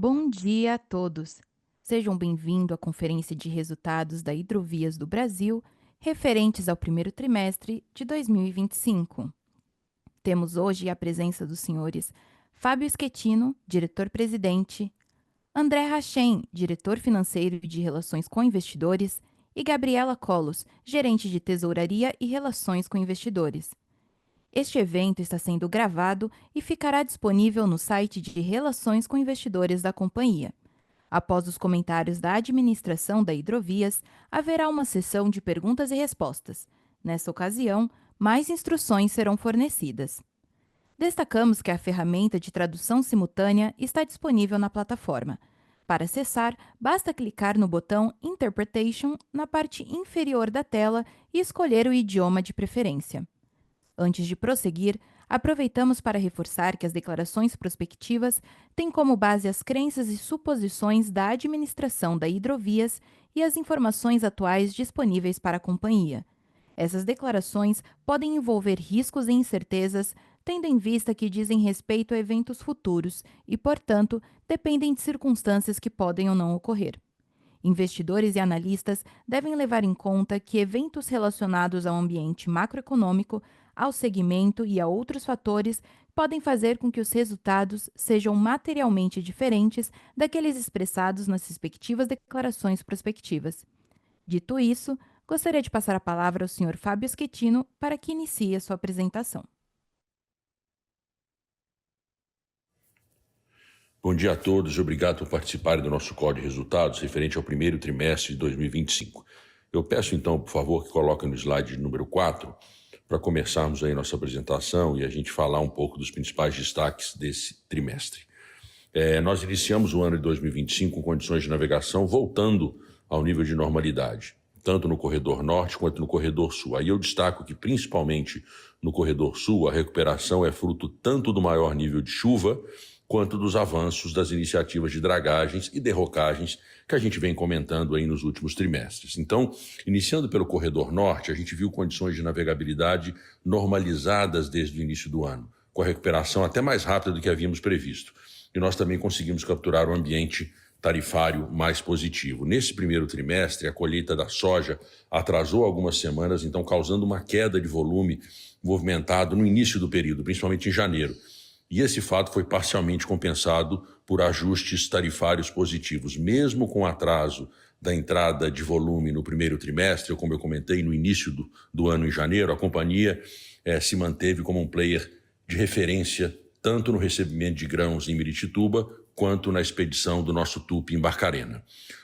Bom dia a todos. Sejam bem-vindos à Conferência de Resultados da Hidrovias do Brasil, referentes ao primeiro trimestre de 2025. Temos hoje a presença dos senhores Fábio Schettino, diretor-presidente, André Hachem, diretor financeiro e de Relações com Investidores, e Gabriela Colos, gerente de Tesouraria e Relações com Investidores. Este evento está sendo gravado e ficará disponível no site de Relações com Investidores da companhia. Após os comentários da administração da Hidrovias, haverá uma sessão de perguntas e respostas. Nessa ocasião, mais instruções serão fornecidas. Destacamos que a ferramenta de tradução simultânea está disponível na plataforma. Para acessar, basta clicar no botão Interpretation na parte inferior da tela e escolher o idioma de preferência. Antes de prosseguir, aproveitamos para reforçar que as declarações prospectivas têm como base as crenças e suposições da administração da Hidrovias e as informações atuais disponíveis para a companhia. Essas declarações podem envolver riscos e incertezas, tendo em vista que dizem respeito a eventos futuros e, portanto, dependem de circunstâncias que podem ou não ocorrer. Investidores e analistas devem levar em conta que eventos relacionados ao ambiente macroeconômico, ao segmento e a outros fatores podem fazer com que os resultados sejam materialmente diferentes daqueles expressados nas respectivas declarações prospectivas. Dito isso, gostaria de passar a palavra ao Sr. Fábio Schettino para que inicie a sua apresentação. Bom dia a todos e obrigado por participarem do nosso call de resultados referente ao primeiro trimestre de 2025. Eu peço então, por favor, que coloquem no slide número 4 para começarmos aí nossa apresentação e a gente falar um pouco dos principais destaques desse trimestre. Nós iniciamos o ano de 2025 com condições de navegação voltando ao nível de normalidade, tanto no corredor norte quanto no corredor sul. Aí eu destaco que, principalmente no corredor sul, a recuperação é fruto tanto do maior nível de chuva quanto dos avanços das iniciativas de dragagens e derrocagens que a gente vem comentando aí nos últimos trimestres. Então, iniciando pelo corredor norte, a gente viu condições de navegabilidade normalizadas desde o início do ano, com a recuperação até mais rápida do que havíamos previsto. E nós também conseguimos capturar um ambiente tarifário mais positivo. Nesse primeiro trimestre, a colheita da soja atrasou algumas semanas, então causando uma queda de volume movimentado no início do período, principalmente em janeiro. E esse fato foi parcialmente compensado por ajustes tarifários positivos. Mesmo com o atraso da entrada de volume no primeiro trimestre, como eu comentei no início do ano em janeiro, a companhia se manteve como um player de referência tanto no recebimento de grãos em Miritituba quanto na expedição do nosso tupi em Barcarena.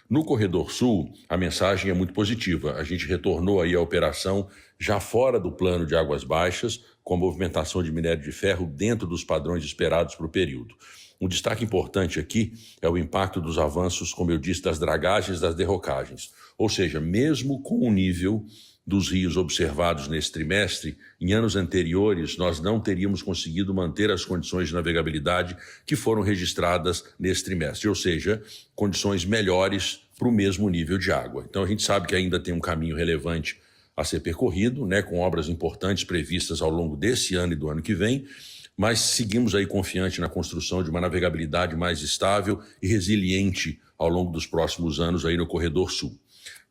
No corredor sul, a mensagem é muito positiva. A gente retornou aí à operação já fora do plano de águas baixas, com a movimentação de minério de ferro dentro dos padrões esperados para o período. Um destaque importante aqui é o impacto dos avanços, como eu disse, das dragagens e das derrocagens. Ou seja, mesmo com o nível dos rios observados nesse trimestre, em anos anteriores nós não teríamos conseguido manter as condições de navegabilidade que foram registradas nesse trimestre, ou seja, condições melhores para o mesmo nível de água. Então a gente sabe que ainda tem um caminho relevante a ser percorrido, com obras importantes previstas ao longo desse ano e do ano que vem, mas seguimos aí confiante na construção de uma navegabilidade mais estável e resiliente ao longo dos próximos anos aí no corredor sul.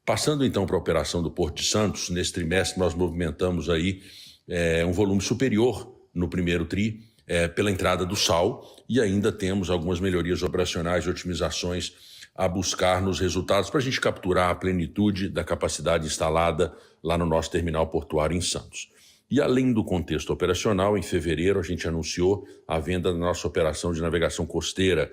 Passando então para a operação do Porto de Santos, nesse trimestre nós movimentamos aí um volume superior no primeiro tri pela entrada do sal e ainda temos algumas melhorias operacionais e otimizações a buscar nos resultados para a gente capturar a plenitude da capacidade instalada lá no nosso terminal portuário em Santos. E além do contexto operacional, em fevereiro a gente anunciou a venda da nossa operação de navegação costeira,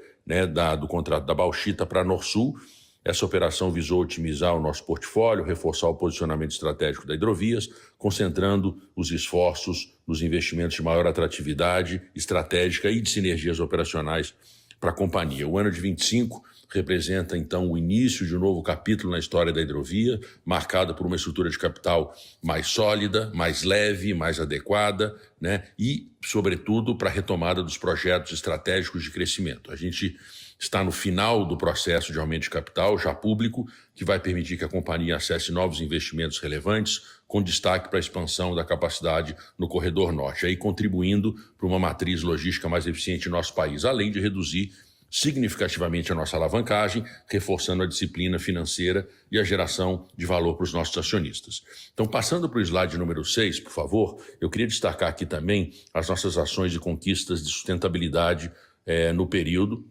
do contrato da Bauxita para a Norsul. Essa operação visou otimizar o nosso portfólio, reforçar o posicionamento estratégico da Hidrovias, concentrando os esforços nos investimentos de maior atratividade estratégica e de sinergias operacionais para a companhia. O ano de 25 representa, então, o início de um novo capítulo na história da hidrovia, marcado por uma estrutura de capital mais sólida, mais leve, mais adequada, e, sobretudo, para a retomada dos projetos estratégicos de crescimento. A gente está no final do processo de aumento de capital, já público, que vai permitir que a companhia acesse novos investimentos relevantes, com destaque para a expansão da capacidade no corredor norte, aí contribuindo para uma matriz logística mais eficiente em nosso país, além de reduzir significativamente a nossa alavancagem, reforçando a disciplina financeira e a geração de valor para os nossos acionistas. Então, passando para o slide número 6, por favor, eu queria destacar aqui também as nossas ações e conquistas de sustentabilidade no período,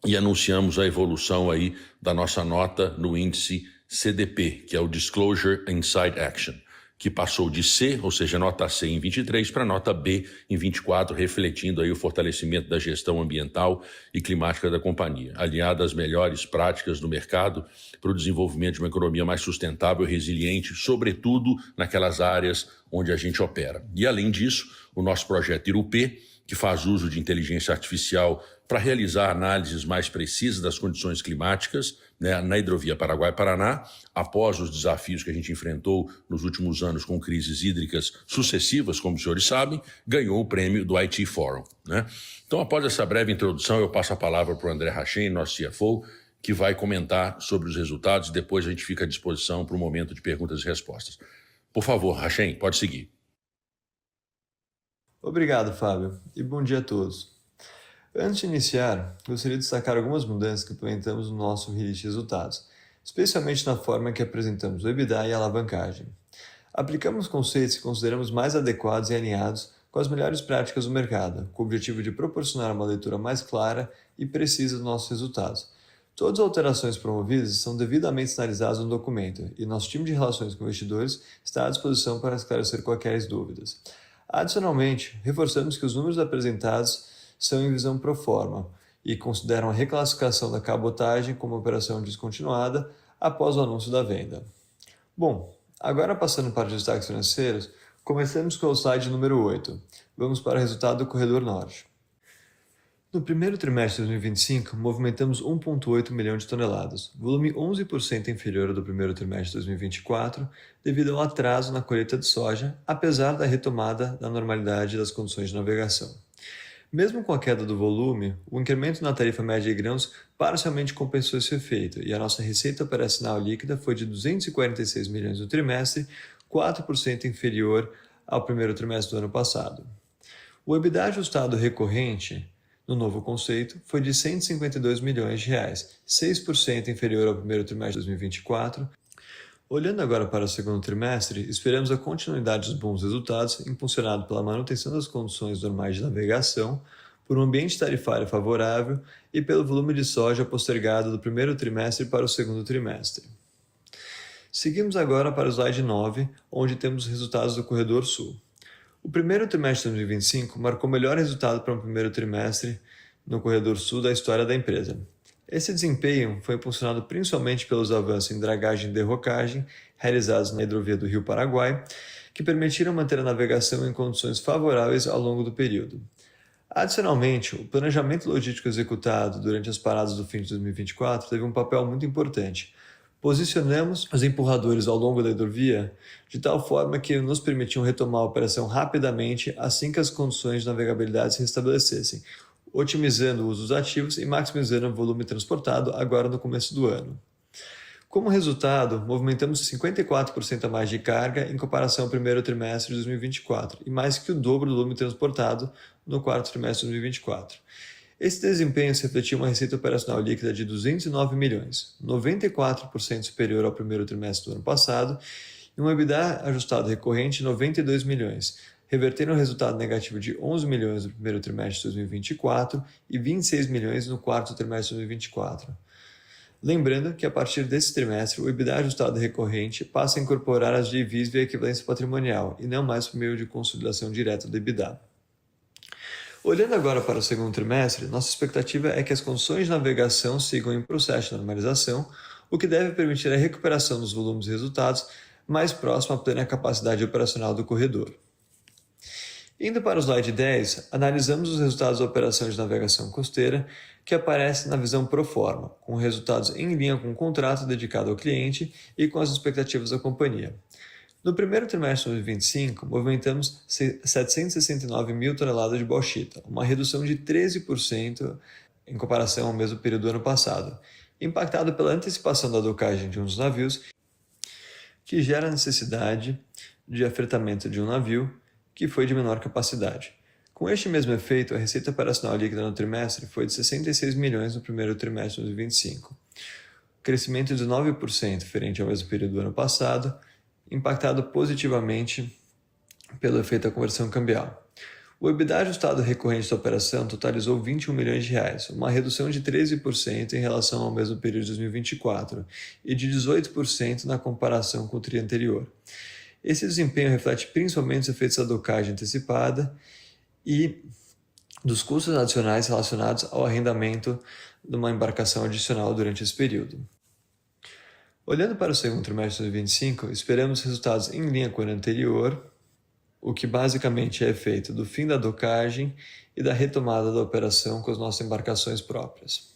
e anunciamos a evolução aí da nossa nota no índice CDP, que é o Disclosure Inside Action, que passou de C, ou seja, nota C em 23, para nota B em 24, refletindo aí o fortalecimento da gestão ambiental e climática da companhia, alinhada às melhores práticas do mercado para o desenvolvimento de uma economia mais sustentável e resiliente, sobretudo naquelas áreas onde a gente opera. E, além disso, o nosso projeto Irupê, que faz uso de inteligência artificial para realizar análises mais precisas das condições climáticas, na hidrovia Paraguai-Paraná, após os desafios que a gente enfrentou nos últimos anos com crises hídricas sucessivas, como os senhores sabem, ganhou o prêmio do IT Forum. Então, após essa breve introdução, eu passo a palavra para o André Hachem, nosso CFO, que vai comentar sobre os resultados e depois a gente fica à disposição para um momento de perguntas e respostas. Por favor, Hachem, pode seguir. Obrigado, Fábio, e bom dia a todos. Antes de iniciar, gostaria de destacar algumas mudanças que implementamos no nosso release de resultados, especialmente na forma que apresentamos o EBITDA e a alavancagem. Aplicamos conceitos que consideramos mais adequados e alinhados com as melhores práticas do mercado, com o objetivo de proporcionar uma leitura mais clara e precisa dos nossos resultados. Todas as alterações promovidas são devidamente sinalizadas no documento e nosso time de relações com investidores está à disposição para esclarecer quaisquer dúvidas. Adicionalmente, reforçamos que os números apresentados são em visão pro forma e consideram a reclassificação da cabotagem como operação descontinuada após o anúncio da venda. Bom, agora passando para os destaques financeiros, começamos com o slide número 8. Vamos para o resultado do Corredor Norte. No primeiro trimestre de 2025, movimentamos 1,8 milhão de toneladas, volume 11% inferior ao do primeiro trimestre de 2024, devido ao atraso na colheita de soja, apesar da retomada da normalidade das condições de navegação. Mesmo com a queda do volume, o incremento na tarifa média de grãos parcialmente compensou esse efeito, e a nossa receita operacional líquida foi de 246 milhões no trimestre, 4% inferior ao primeiro trimestre do ano passado. O EBITDA ajustado recorrente, no novo conceito, foi de 152 milhões de reais, 6% inferior ao primeiro trimestre de 2024. Olhando agora para o segundo trimestre, esperamos a continuidade dos bons resultados, impulsionado pela manutenção das condições normais de navegação, por um ambiente tarifário favorável e pelo volume de soja postergado do primeiro trimestre para o segundo trimestre. Seguimos agora para o slide 9, onde temos os resultados do Corredor Sul. O primeiro trimestre de 2025 marcou o melhor resultado para um primeiro trimestre no Corredor Sul da história da empresa. Esse desempenho foi impulsionado principalmente pelos avanços em dragagem e derrocagem realizados na hidrovia do Rio Paraguai, que permitiram manter a navegação em condições favoráveis ao longo do período. Adicionalmente, o planejamento logístico executado durante as paradas do fim de 2024 teve um papel muito importante. Posicionamos os empurradores ao longo da hidrovia de tal forma que nos permitiam retomar a operação rapidamente assim que as condições de navegabilidade se restabelecessem, otimizando o uso dos ativos e maximizando o volume transportado agora no começo do ano. Como resultado, movimentamos 54% a mais de carga em comparação ao primeiro trimestre de 2024 e mais que o dobro do volume transportado no quarto trimestre de 2024. Esse desempenho se refletiu uma receita operacional líquida de 209 milhões, 94% superior ao primeiro trimestre do ano passado, e um EBITDA ajustado recorrente de 92 milhões, revertendo um resultado negativo de 11 milhões no primeiro trimestre de 2024 e 26 milhões no quarto trimestre de 2024. Lembrando que a partir desse trimestre, o EBITDA ajustado recorrente passa a incorporar as JVs via equivalência patrimonial e não mais por meio de consolidação direta do EBITDA. Olhando agora para o segundo trimestre, nossa expectativa é que as condições de navegação sigam em processo de normalização, o que deve permitir a recuperação dos volumes e resultados mais próximo à plena capacidade operacional do corredor. Indo para o slide 10, analisamos os resultados da operação de navegação costeira, que aparece na visão pro forma, com resultados em linha com o contrato dedicado ao cliente e com as expectativas da companhia. No primeiro trimestre de 2025, movimentamos 769 mil toneladas de bauxita, uma redução de 13% em comparação ao mesmo período do ano passado, impactado pela antecipação da docagem de um dos navios, que gera a necessidade de afretamento de um navio que foi de menor capacidade. Com este mesmo efeito, a receita operacional líquida no trimestre foi de 66 milhões no primeiro trimestre de 2025, crescimento de 9% frente ao mesmo período do ano passado, impactado positivamente pelo efeito da conversão cambial. O EBITDA ajustado recorrente da operação totalizou 21 milhões de reais, uma redução de 13% em relação ao mesmo período de 2024 e de 18% na comparação com o tri anterior. Esse desempenho reflete principalmente os efeitos da docagem antecipada e dos custos adicionais relacionados ao arrendamento de uma embarcação adicional durante esse período. Olhando para o segundo trimestre de 2025, esperamos resultados em linha com o ano anterior, o que basicamente é efeito do fim da docagem e da retomada da operação com as nossas embarcações próprias.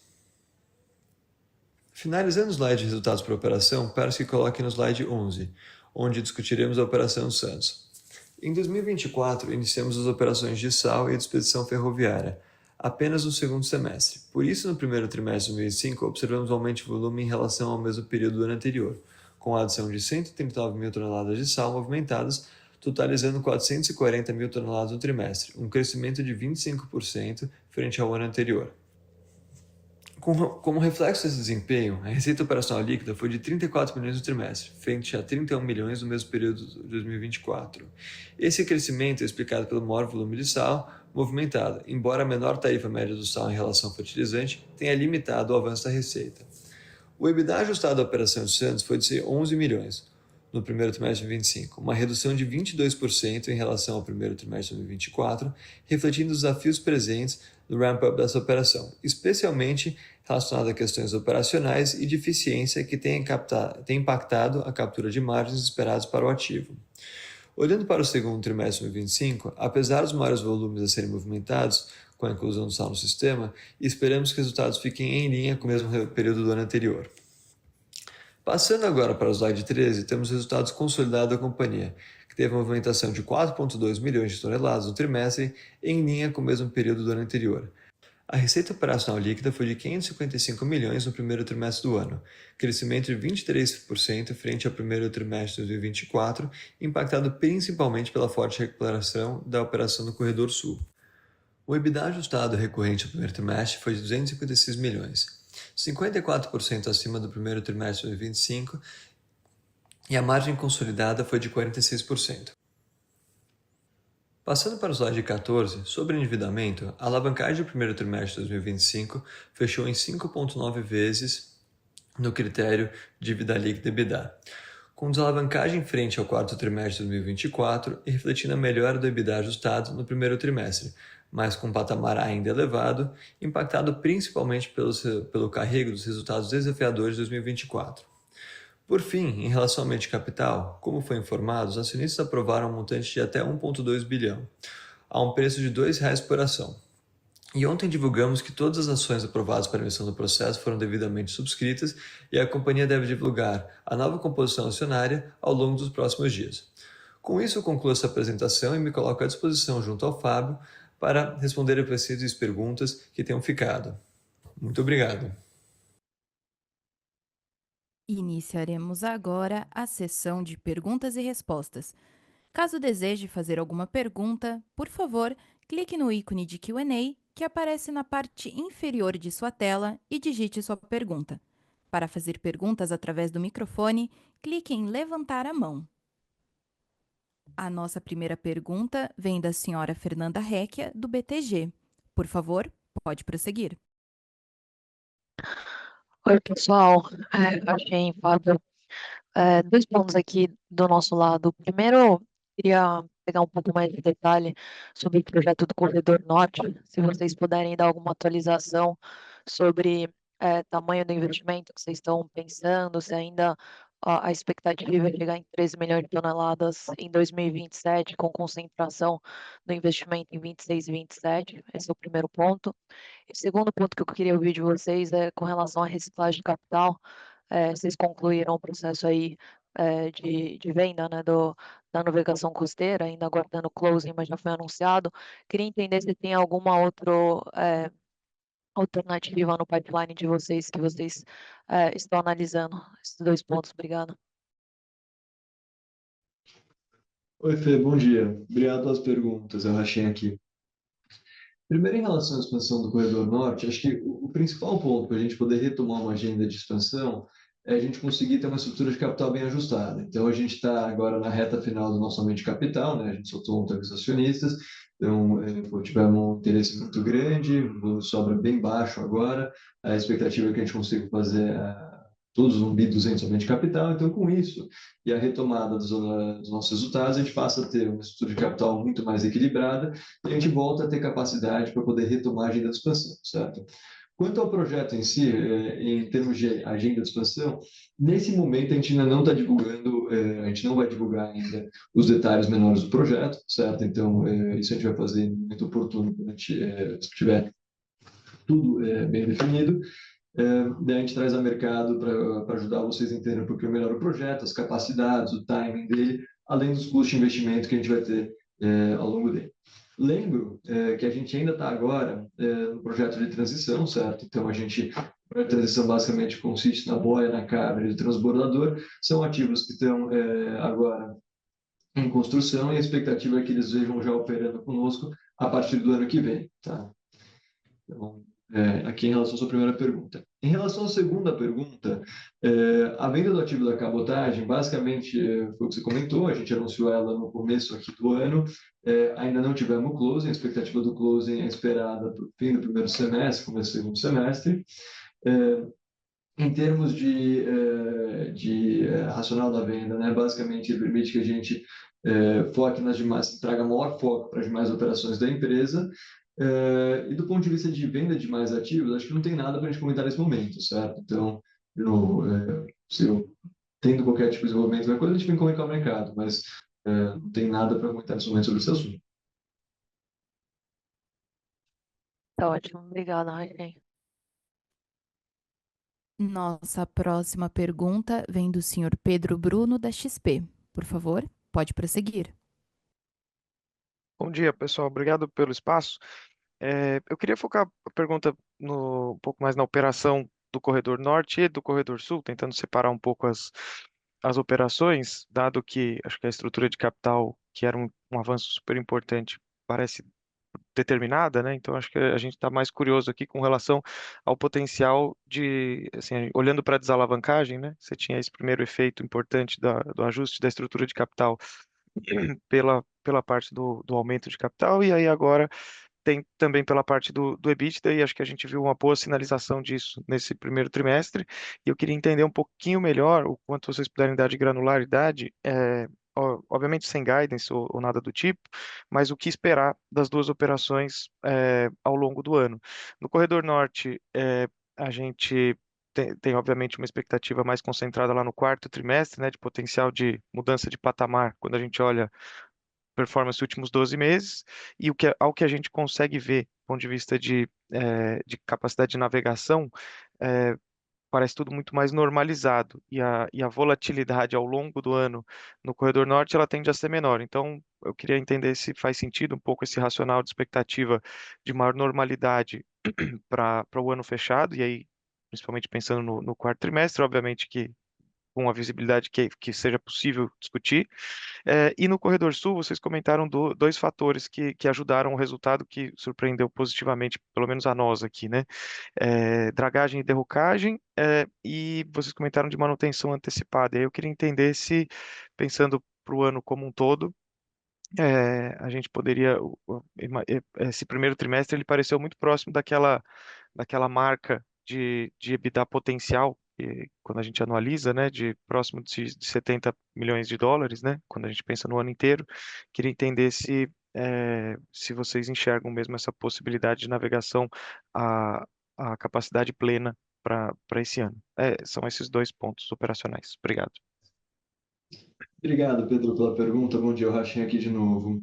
Finalizando o slide de resultados por operação, peço que coloque no slide 11, onde discutiremos a Operação Santos. Em 2024, iniciamos as operações de sal e de expedição ferroviária, apenas no segundo semestre. Por isso, no primeiro trimestre de 2025, observamos um aumento de volume em relação ao mesmo período do ano anterior, com a adição de 139 mil toneladas de sal movimentadas, totalizando 440 mil toneladas no trimestre, um crescimento de 25% frente ao ano anterior. Como reflexo desse desempenho, a receita operacional líquida foi de 34 milhões no trimestre, frente a 31 milhões no mesmo período de 2024. Esse crescimento é explicado pelo maior volume de sal movimentado, embora a menor tarifa média do sal em relação ao fertilizante tenha limitado o avanço da receita. O EBITDA ajustado da operação de Santos foi de 11 milhões no primeiro trimestre de 2025, uma redução de 22% em relação ao primeiro trimestre de 2024, refletindo os desafios presentes no ramp-up dessa operação, especialmente relacionado a questões operacionais e de eficiência que têm impactado a captura de margens esperadas para o ativo. Olhando para o segundo trimestre de 2025, apesar dos maiores volumes a serem movimentados com a inclusão do sal no sistema, esperamos que os resultados fiquem em linha com o mesmo período do ano anterior. Passando agora para o slide 13, temos os resultados consolidados da companhia, que teve uma movimentação de 4,2 milhões de toneladas no trimestre, em linha com o mesmo período do ano anterior. A receita operacional líquida foi de 555 milhões no primeiro trimestre do ano, crescimento de 23% frente ao primeiro trimestre de 2024, impactado principalmente pela forte recuperação da operação do Corredor Sul. O EBITDA ajustado recorrente ao primeiro trimestre foi de 256 milhões, 54% acima do primeiro trimestre de 2025, e a margem consolidada foi de 46%. Passando para o slide 14, sobre endividamento, a alavancagem do primeiro trimestre de 2025 fechou em 5,9 vezes no critério dívida líquida EBITDA, com desalavancagem frente ao quarto trimestre de 2024 e refletindo a melhora do EBITDA ajustado no primeiro trimestre, mas com um patamar ainda elevado, impactado principalmente pelo carrego dos resultados desafiadores de 2024. Por fim, em relação ao meio de capital, como foi informado, os acionistas aprovaram um montante de até 1,2 bilhão, a um preço de R$ 2,00 por ação. E ontem divulgamos que todas as ações aprovadas para a emissão do processo foram devidamente subscritas e a companhia deve divulgar a nova composição acionária ao longo dos próximos dias. Com isso, eu concluo essa apresentação e me coloco à disposição junto ao Fábio para responder a possíveis perguntas que tenham ficado. Muito obrigado. Iniciaremos agora a sessão de perguntas e respostas. Caso deseje fazer alguma pergunta, por favor, clique no ícone de Q&A que aparece na parte inferior de sua tela e digite sua pergunta. Para fazer perguntas através do microfone, clique em levantar a mão. A nossa primeira pergunta vem da senhora Fernanda Recchia, do BTG. Por favor, pode prosseguir. Oi, pessoal. Achei, Fábio, dois pontos aqui do nosso lado. Primeiro, queria pegar um pouco mais de detalhe sobre o projeto do Corredor Norte, se vocês puderem dar alguma atualização sobre tamanho do investimento que vocês estão pensando, se ainda a expectativa é chegar em 13 milhões de toneladas em 2027, com concentração do investimento em 26 e 27. Esse é o primeiro ponto. O segundo ponto que eu queria ouvir de vocês é com relação à reciclagem de capital. Vocês concluíram o processo aí de venda, né, da navegação costeira, ainda aguardando o closing, mas já foi anunciado. Queria entender se tem alguma outra alternativa no pipeline de vocês que vocês estão analisando. Esses dois pontos, obrigada. Oi, Fê, bom dia. Obrigado pelas perguntas, eu rachei aqui. Primeiro, em relação à expansão do Corredor Norte, acho que o principal ponto para a gente poder retomar uma agenda de expansão é a gente conseguir ter uma estrutura de capital bem ajustada. Então, a gente está agora na reta final do nosso aumento de capital, né? A gente soltou ontem os acionistas, então, tivemos um interesse muito grande, o sobra bem baixo agora, a expectativa é que a gente consiga fazer todos os 1.200 aumento de capital, então, com isso, e a retomada dos nossos resultados, a gente passa a ter uma estrutura de capital muito mais equilibrada e a gente volta a ter capacidade para poder retomar a agenda de expansão, certo? Quanto ao projeto em si, em termos de agenda de expansão, nesse momento a gente ainda não está divulgando, a gente não vai divulgar ainda os detalhes menores do projeto, certo? Então, isso a gente vai fazer no momento oportuno, quando a gente tiver tudo bem definido. Daí a gente traz a mercado para ajudar vocês a entenderem um pouquinho melhor o projeto, as capacidades, o timing dele, além dos custos de investimento que a gente vai ter ao longo dele. Lembro que a gente ainda está agora no projeto de transição, certo? Então, o projeto de transição basicamente consiste na boia, na câmara e no transbordador. São ativos que estão agora em construção e a expectativa é que eles vejam já operando conosco a partir do ano que vem, tá? Então, aqui em relação à sua primeira pergunta. Em relação à segunda pergunta, a venda do ativo da cabotagem, basicamente, foi o que você comentou, a gente anunciou ela no começo aqui do ano, ainda não tivemos closing, a expectativa do closing é esperada para o fim do primeiro semestre, começo do segundo semestre. Em termos de racional da venda, né, basicamente, ele permite que a gente foque nas demais, traga maior foco para as demais operações da empresa. E do ponto de vista de venda de mais ativos, acho que não tem nada para a gente comentar nesse momento, certo? Então, de novo, se eu tendo qualquer tipo de desenvolvimento, qualquer coisa, a gente vem comunicar ao mercado, mas não tem nada para comentar nesse momento sobre esse assunto. Tá ótimo, obrigada, Raquel. Nossa próxima pergunta vem do senhor Pedro Bruno, da XP. Por favor, pode prosseguir. Bom dia, pessoal. Obrigado pelo espaço. Eu queria focar a pergunta um pouco mais na operação do Corredor Norte e do Corredor Sul, tentando separar um pouco as operações, dado que acho que a estrutura de capital, que era um avanço super importante, parece determinada, né? Então acho que a gente está mais curioso aqui com relação ao potencial de, assim, olhando para a desalavancagem, né? Você tinha esse primeiro efeito importante do ajuste da estrutura de capital pela parte do aumento de capital, e aí agora tem também pela parte do EBITDA, e acho que a gente viu uma boa sinalização disso nesse primeiro trimestre, e eu queria entender um pouquinho melhor o quanto vocês puderem dar de granularidade, obviamente sem guidance ou nada do tipo, mas o que esperar das duas operações ao longo do ano. No Corredor Norte, a gente tem, obviamente, uma expectativa mais concentrada lá no quarto trimestre, né, de potencial de mudança de patamar, quando a gente olha performance nos últimos 12 meses, e ao que a gente consegue ver, do ponto de vista de capacidade de navegação, eh, parece tudo muito mais normalizado, e a volatilidade ao longo do ano no Corredor Norte, ela tende a ser menor. Então, eu queria entender se faz sentido um pouco esse racional de expectativa de maior normalidade para o ano fechado, e aí, principalmente pensando no quarto trimestre, obviamente que com a visibilidade que seja possível discutir. E no Corredor Sul, vocês comentaram dois fatores que ajudaram o resultado, que surpreendeu positivamente, pelo menos a nós aqui, né? Dragagem e derrocagem, e vocês comentaram de manutenção antecipada. E aí eu queria entender se, pensando para o ano como um todo, a gente poderia, esse primeiro trimestre ele pareceu muito próximo daquela marca de EBITDA potencial, quando a gente anualiza, né, de próximo de 70 milhões de dólares, né, quando a gente pensa no ano inteiro. Queria entender se vocês enxergam mesmo essa possibilidade de navegação a capacidade plena para esse ano. São esses dois pontos operacionais. Obrigado. Obrigado, Pedro, pela pergunta. Bom dia, o Rachinha aqui de novo.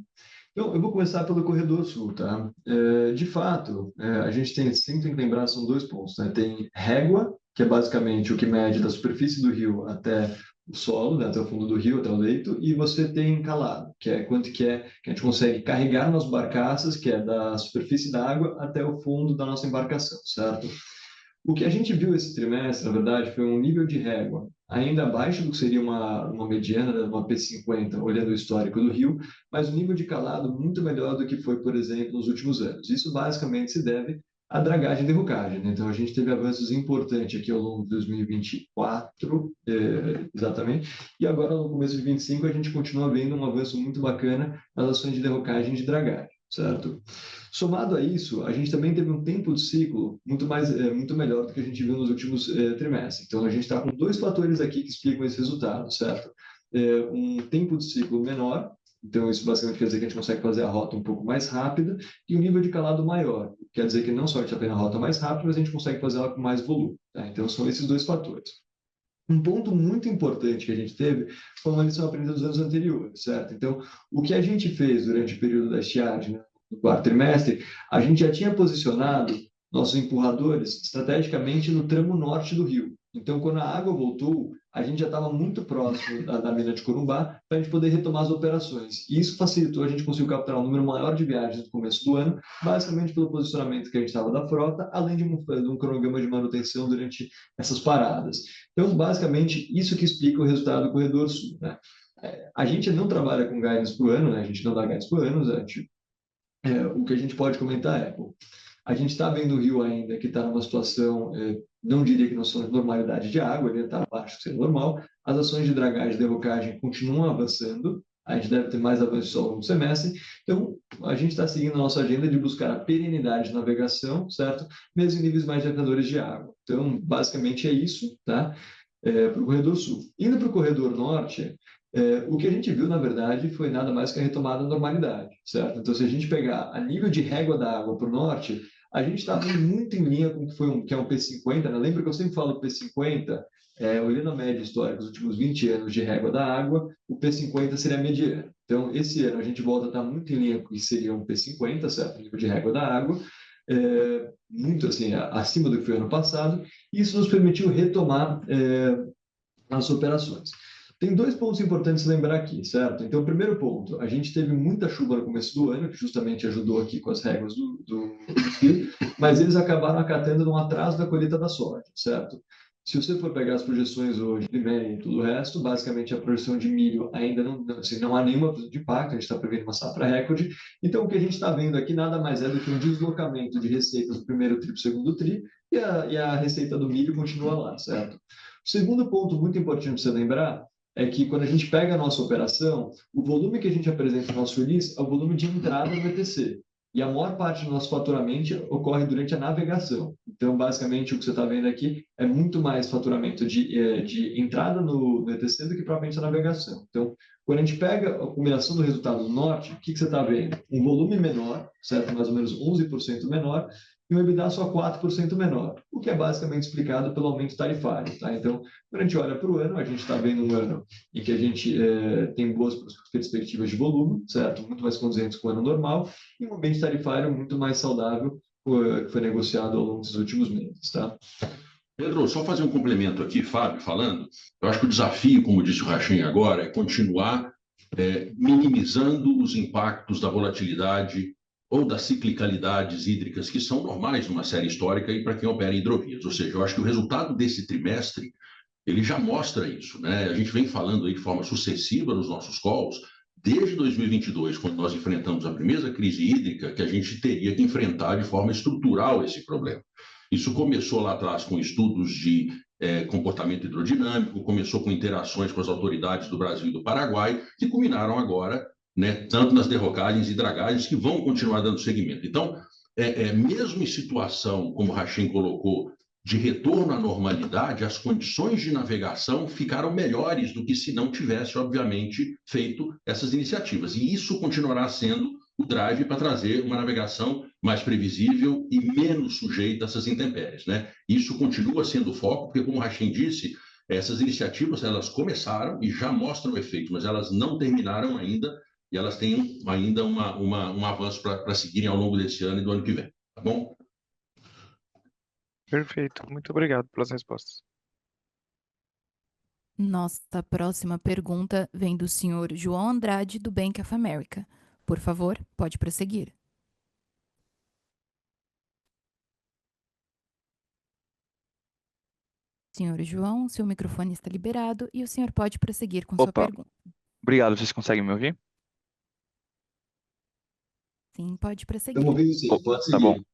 Então, eu vou começar pelo Corredor Sul, tá? De fato, a gente sempre tem que lembrar, são dois pontos, né? Tem régua, que é basicamente o que mede da superfície do rio até o solo, né? Até o fundo do rio, até o leito, e você tem calado, que é quanto que a gente consegue carregar nas barcaças, que é da superfície da água até o fundo da nossa embarcação, certo? O que a gente viu esse trimestre, na verdade, foi um nível de régua ainda abaixo do que seria uma mediana, né, uma P50, olhando o histórico do rio, mas um nível de calado muito melhor do que foi, por exemplo, nos últimos anos. Isso basicamente se deve à dragagem e derrocagem, né? Então, a gente teve avanços importantes aqui ao longo de 2024, exatamente, e agora no começo de 25 a gente continua vendo um avanço muito bacana nas ações de derrocagem e de dragagem, certo? Somado a isso, a gente também teve um tempo de ciclo muito melhor do que a gente viu nos últimos trimestres. Então, a gente está com dois fatores aqui que explicam esse resultado, certo? Um tempo de ciclo menor, então isso basicamente quer dizer que a gente consegue fazer a rota um pouco mais rápida, e um nível de calado maior. Quer dizer que não só a gente está fazendo a rota mais rápida, mas a gente consegue fazer ela com mais volume. Tá? Então, são esses dois fatores. Um ponto muito importante que a gente teve foi uma lição aprendida dos anos anteriores, certo? Então, o que a gente fez durante o período da estiagem, né, no quarto trimestre, a gente já tinha posicionado nossos empurradores estrategicamente no tramo norte do rio. Então, quando a água voltou, a gente já estava muito próximo da mina de Corumbá para a gente poder retomar as operações. E isso facilitou a gente conseguir capturar um número maior de viagens no começo do ano, basicamente pelo posicionamento que a gente estava da frota, além de um cronograma de manutenção durante essas paradas. Então, basicamente, isso que explica o resultado do Corredor Sul, né? A gente não trabalha com guidance por ano, né? A gente não dá guidance por ano, o que a gente pode comentar é, pô, a gente está vendo o rio ainda que está numa situação, não diria que não são de normalidade de água, ele está abaixo do que seria normal. As ações de dragagem e derrocagem continuam avançando, a gente deve ter mais avanços ao longo do semestre. Então, a gente está seguindo a nossa agenda de buscar a perenidade de navegação, certo? Mesmo em níveis mais desafiadores de água. Então, basicamente é isso, tá? Para o Corredor Sul. Indo para o Corredor Norte, o que a gente viu, na verdade, foi nada mais que a retomada da normalidade, certo? Então, se a gente pegar a nível de régua da água para o norte, a gente está muito em linha com o que que é um P50, né? Lembra que eu sempre falo P50, olhando a média histórica dos últimos 20 anos de régua da água, o P50 seria a mediana. Então, esse ano a gente volta a estar muito em linha com o que seria um P50, certo? Nível de régua da água, muito assim, acima do que foi ano passado. Isso nos permitiu retomar as operações. Tem dois pontos importantes a lembrar aqui, certo? Então, o primeiro ponto, a gente teve muita chuva no começo do ano, que justamente ajudou aqui com as regras do FII, mas eles acabaram acatando num atraso da colheita da soja, certo? Se você for pegar as projeções hoje de MEI e tudo o resto, basicamente a projeção de milho ainda não há nenhuma de impacto, a gente está prevendo uma safra recorde. Então, o que a gente está vendo aqui nada mais é do que um deslocamento de receitas do primeiro tri para o segundo tri, e a receita do milho continua lá, certo? O segundo ponto muito importante para você lembrar é que quando a gente pega a nossa operação, o volume que a gente apresenta no nosso release é o volume de entrada no ETC. E a maior parte do nosso faturamento ocorre durante a navegação. Então, basicamente, o que você está vendo aqui é muito mais faturamento de entrada no ETC do que propriamente a navegação. Então, quando a gente pega a combinação do resultado do norte, o que você está vendo? Um volume menor, certo? Mais ou menos 11% menor, e um EBITDA só 4% menor, o que é basicamente explicado pelo aumento tarifário. Tá? Então, quando a gente olha para o ano, a gente está vendo um ano em que a gente tem boas perspectivas de volume, certo? Muito mais condizentes com o ano normal, e um ambiente tarifário muito mais saudável, que foi negociado ao longo dos últimos meses. Tá? Pedro, só fazer um complemento aqui, Fábio, falando. Eu acho que o desafio, como disse o Rachin agora, é continuar minimizando os impactos da volatilidade ou das ciclicalidades hídricas que são normais numa série histórica e para quem opera em hidrovias. Ou seja, eu acho que o resultado desse trimestre ele já mostra isso, né? A gente vem falando aí de forma sucessiva nos nossos calls, desde 2022, quando nós enfrentamos a primeira crise hídrica, que a gente teria que enfrentar de forma estrutural esse problema. Isso começou lá atrás com estudos de comportamento hidrodinâmico, começou com interações com as autoridades do Brasil e do Paraguai, que culminaram agora, né, tanto nas derrocagens e dragagens, que vão continuar dando seguimento. Então, mesmo em situação, como o Rachin colocou, de retorno à normalidade, as condições de navegação ficaram melhores do que se não tivesse, obviamente, feito essas iniciativas. E isso continuará sendo o drive para trazer uma navegação mais previsível e menos sujeita a essas intempéries, né? Isso continua sendo o foco, porque, como o Rachin disse, essas iniciativas elas começaram e já mostram efeito, mas elas não terminaram ainda e elas têm ainda um avanço para seguirem ao longo desse ano e do ano que vem, tá bom? Perfeito. Muito obrigado pelas respostas. Nossa próxima pergunta vem do senhor João Andrade, do Bank of America. Por favor, pode prosseguir. Senhor João, seu microfone está liberado e o senhor pode prosseguir com sua Opa, pergunta. obrigado. Vocês conseguem me ouvir? Sim, pode Estamos prosseguir. ouvindo sim, pode Tá bom. seguir.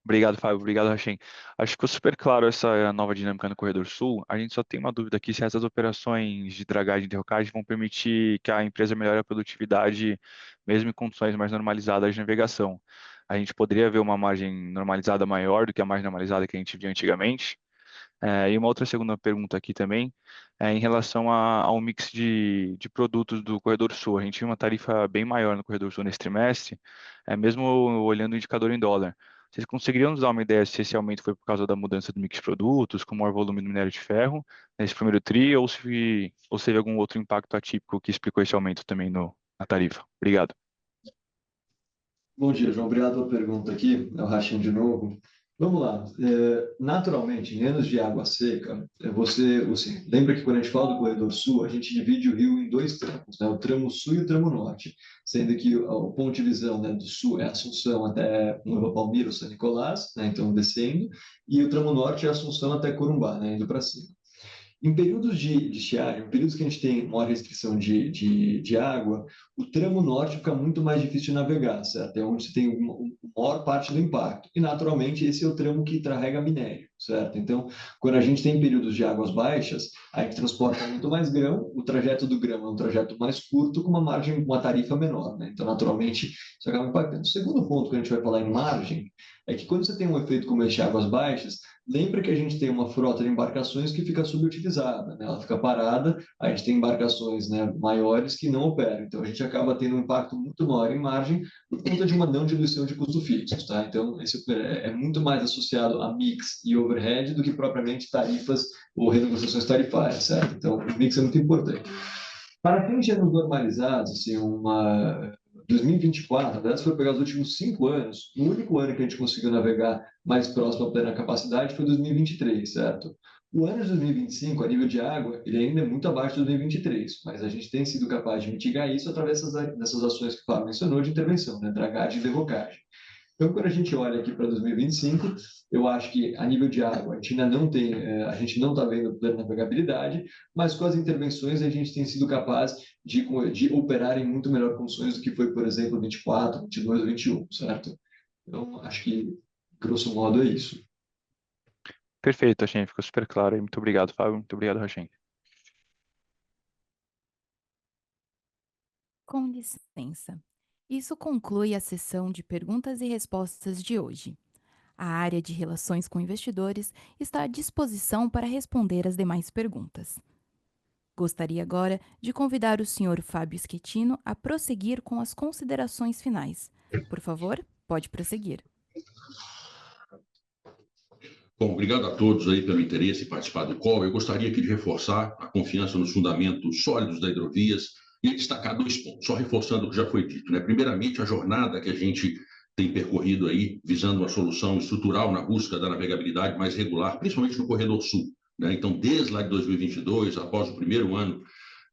Obrigado, Fábio. Obrigado, Rachem. Acho que ficou super claro essa nova dinâmica no Corredor Sul. A gente só tem uma dúvida aqui se essas operações de dragagem e derrocagem vão permitir que a empresa melhore a produtividade, mesmo em condições mais normalizadas de navegação. A gente poderia ver uma margem normalizada maior do que a margem normalizada que a gente via antigamente. E uma outra segunda pergunta aqui também é em relação ao mix de produtos do Corredor Sul. A gente viu uma tarifa bem maior no Corredor Sul nesse trimestre, mesmo olhando o indicador em dólar. Vocês conseguiriam nos dar uma ideia se esse aumento foi por causa da mudança do mix de produtos, com maior volume do minério de ferro nesse primeiro tri, ou se teve algum outro impacto atípico que explicou esse aumento também na tarifa? Obrigado. Bom dia, João. Obrigado pela pergunta aqui. É o Rachin de novo. Vamos lá. Naturalmente, em anos de água seca, você lembra que quando a gente fala do Corredor Sul, a gente divide o rio em dois tramos, né? O tramo sul e o tramo norte, sendo que o ponto de visão, né, do sul é Assunção até Nova Palmira, ou São Nicolás, né, então descendo, e o tramo norte é Assunção até Corumbá, né, indo para cima. Em períodos de estiagem, em períodos que a gente tem maior restrição de água, o tramo norte fica muito mais difícil de navegar, certo? É onde você tem maior parte do impacto. E, naturalmente, esse é o tramo que carrega minério, certo? Então, quando a gente tem períodos de águas baixas, a gente transporta muito mais grão, o trajeto do grão é um trajeto mais curto, com uma margem, uma tarifa menor, né? Então, naturalmente, isso acaba impactando. O segundo ponto que a gente vai falar em margem é que quando você tem um efeito como esse de águas baixas, lembra que a gente tem uma frota de embarcações que fica subutilizada, né? Ela fica parada, a gente tem embarcações, né, maiores que não operam. Então, a gente acaba tendo um impacto muito maior em margem por conta de uma não diluição de custos fixos, tá? Então, esse é muito mais associado a mix e overhead do que propriamente tarifas ou renegociações tarifárias, certo? Então, o mix é muito importante. Para fins de anos normalizados, assim, 2024, na verdade, se for pegar os últimos 5 anos, o único ano que a gente conseguiu navegar mais próximo à plena capacidade foi 2023, certo? O ano de 2025, a nível de água, ele ainda é muito abaixo de 2023, mas a gente tem sido capaz de mitigar isso através dessas ações que o Fábio mencionou de intervenção, né? Dragagem e derrocagem. Então, quando a gente olha aqui para 2025, eu acho que a nível de água a gente ainda não tem, a gente não está vendo plena navegabilidade, mas com as intervenções a gente tem sido capaz de operar em muito melhor condições do que foi, por exemplo, 24, 22 ou 21, certo? Então, acho que, grosso modo, é isso. Perfeito, Rachem. Ficou super claro. Muito obrigado, Fábio. Muito obrigado, Rachem. Com licença. Isso conclui a sessão de perguntas e respostas de hoje. A área de relações com investidores está à disposição para responder as demais perguntas. Gostaria agora de convidar o senhor Fábio Schettino a prosseguir com as considerações finais. Por favor, pode prosseguir. Bom, obrigado a todos aí pelo interesse em participar do call. Eu gostaria aqui de reforçar a confiança nos fundamentos sólidos da Hidrovias e destacar 2 pontos, só reforçando o que já foi dito, né? Primeiramente, a jornada que a gente tem percorrido aí, visando uma solução estrutural na busca da navegabilidade mais regular, principalmente no Corredor Sul, né? Então, desde lá de 2022, após o primeiro ano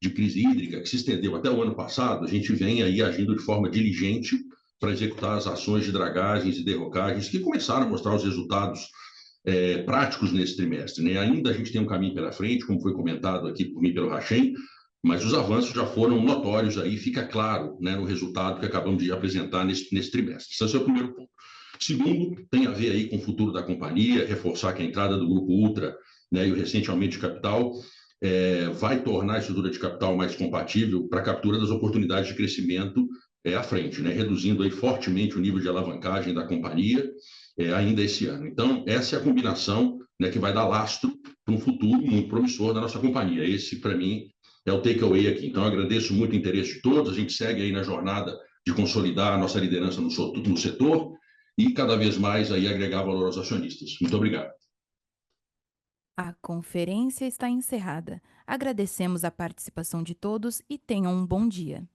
de crise hídrica, que se estendeu até o ano passado, a gente vem aí agindo de forma diligente para executar as ações de dragagens e derrocagens que começaram a mostrar os resultados práticos nesse trimestre, né? Ainda a gente tem um caminho pela frente, como foi comentado aqui por mim pelo Rachem, mas os avanços já foram notórios aí, fica claro, né, no resultado que acabamos de apresentar nesse trimestre. Esse é o primeiro ponto. Segundo, tem a ver aí com o futuro da companhia, reforçar que a entrada do Grupo Ultra, né, e o recente aumento de capital vai tornar a estrutura de capital mais compatível para a captura das oportunidades de crescimento à frente, né, reduzindo aí fortemente o nível de alavancagem da companhia ainda esse ano. Então, essa é a combinação, né, que vai dar lastro para um futuro muito promissor da nossa companhia. Esse, para mim, é o takeaway aqui. Então, eu agradeço muito o interesse de todos. A gente segue aí na jornada de consolidar a nossa liderança no setor e cada vez mais aí agregar valor aos acionistas. Muito obrigado. A conferência está encerrada. Agradecemos a participação de todos e tenham um bom dia.